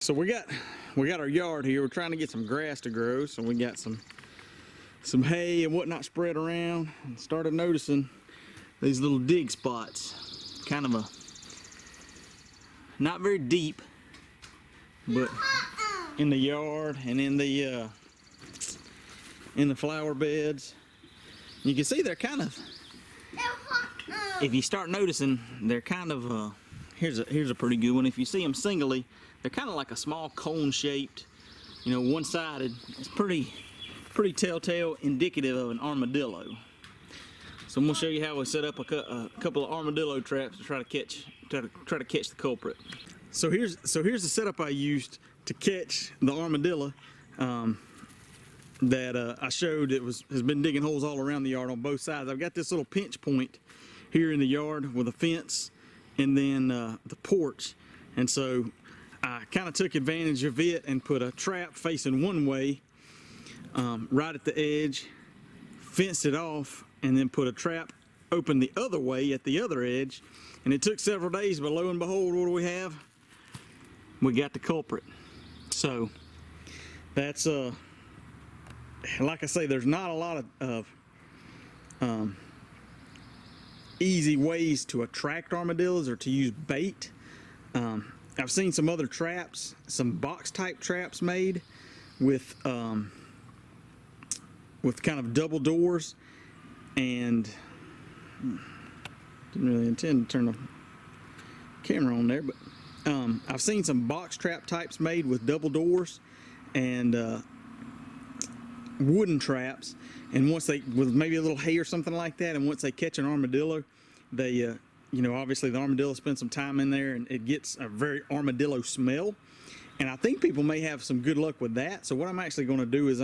So we got our yard here. We're trying to get some grass to grow, so we got some hay and whatnot spread around, and started noticing these little dig spots. Kind of not very deep, but in the yard and in the flower beds. You can see they're kind of, if you start noticing, they're kind of here's a pretty good one. If you see them singly, they're kind of like a small cone shaped, one-sided. It's pretty telltale, indicative of an armadillo. So I'm gonna show you how we set up a couple of armadillo traps to try to catch the culprit. So here's the setup I used to catch the armadillo that I showed. Has been digging holes all around the yard on both sides. I've got this little pinch point here in the yard with a fence, and then the porch. And so I kind of took advantage of it and put a trap facing one way, right at the edge, fenced it off, and then put a trap open the other way at the other edge. And it took several days, but lo and behold, what do we have? We got the culprit. So that's like I say, there's not a lot of easy ways to attract armadillos or to use bait. I've seen some other traps, some box type traps made with kind of double doors, and didn't really intend to turn the camera on there, but I've seen some box trap types made with double doors and wooden traps, and once they, with maybe a little hay or something like that, and once they catch an armadillo, they obviously the armadillo spends some time in there and it gets a very armadillo smell, and I think people may have some good luck with that. So what I'm actually going to do is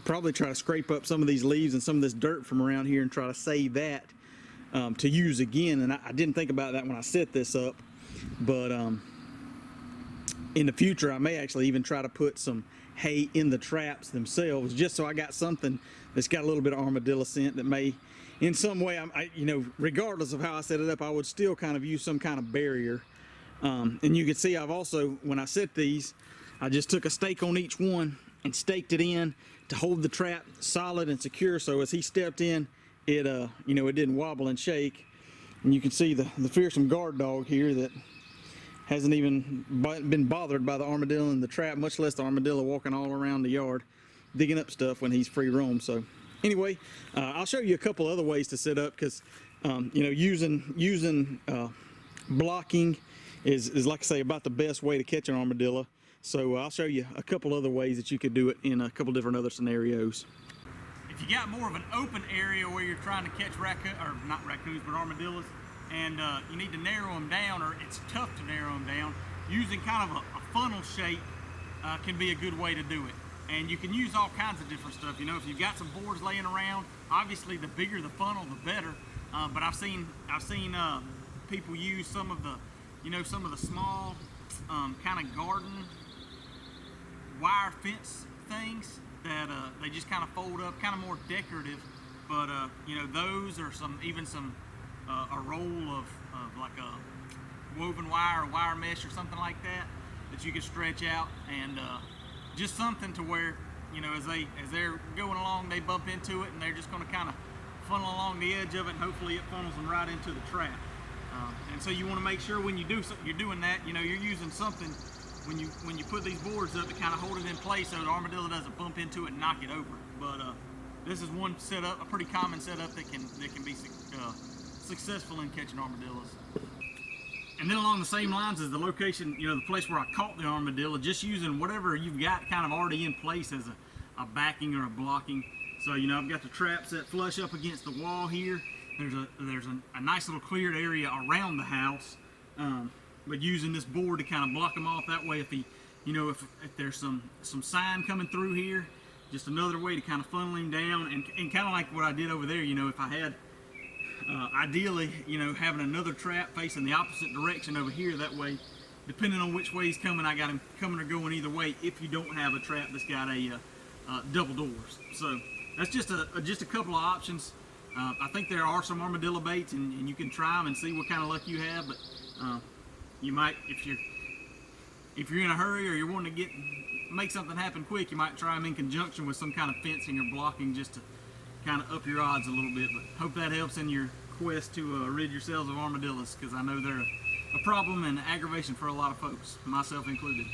probably try to scrape up some of these leaves and some of this dirt from around here and try to save that to use again. And I didn't think about that when I set this up, but in the future I may actually even try to put some hay in the traps themselves, just so I got something that's got a little bit of armadillo scent that may, in some way, regardless of how I set it up, I would still kind of use some kind of barrier. And you can see I've also, when I set these, I just took a stake on each one and staked it in to hold the trap solid and secure, so as he stepped in, it it didn't wobble and shake. And you can see the fearsome guard dog here that hasn't even been bothered by the armadillo in the trap, much less the armadillo walking all around the yard digging up stuff when he's free roam. So anyway, I'll show you a couple other ways to set up, because using blocking is, like I say, about the best way to catch an armadillo. So I'll show you a couple other ways that you could do it in a couple different other scenarios. If you got more of an open area where you're trying to catch not raccoons, but armadillos, and you need to narrow them down, or it's tough to narrow them down, using kind of a funnel shape can be a good way to do it. And you can use all kinds of different stuff. If you've got some boards laying around, obviously the bigger the funnel, the better. But I've seen people use some of the small kind of garden wire fence things that they just kind of fold up, kind of more decorative. But those, or a roll of like a woven wire or wire mesh or something like that you can stretch out, and just something to where as they're going along, they bump into it and they're just going to kind of funnel along the edge of it, and hopefully it funnels them right into the trap. And so you want to make sure when you're doing that, you're using something when you put these boards up to kind of hold it in place so the armadillo doesn't bump into it and knock it over. But this is one setup, a pretty common setup that can be successful in catching armadillos. And then along the same lines as the location, the place where I caught the armadillo, just using whatever you've got kind of already in place as a backing or a blocking. So I've got the trap set flush up against the wall here. There's a nice little cleared area around the house, but using this board to kind of block them off. That way, if there's some sign coming through here, just another way to kind of funnel him down, and kind of like what I did over there. If I had ideally, having another trap facing the opposite direction over here, that way, depending on which way he's coming, I got him coming or going either way, if you don't have a trap that's got a double doors. So that's just a couple of options. I think there are some armadillo baits, and you can try them and see what kind of luck you have, but you might, if you're If you're in a hurry or you're wanting to make something happen quick, you might try them in conjunction with some kind of fencing or blocking just to kind of up your odds a little bit. But hope that helps in your quest to rid yourselves of armadillos, because I know they're a problem and aggravation for a lot of folks, myself included.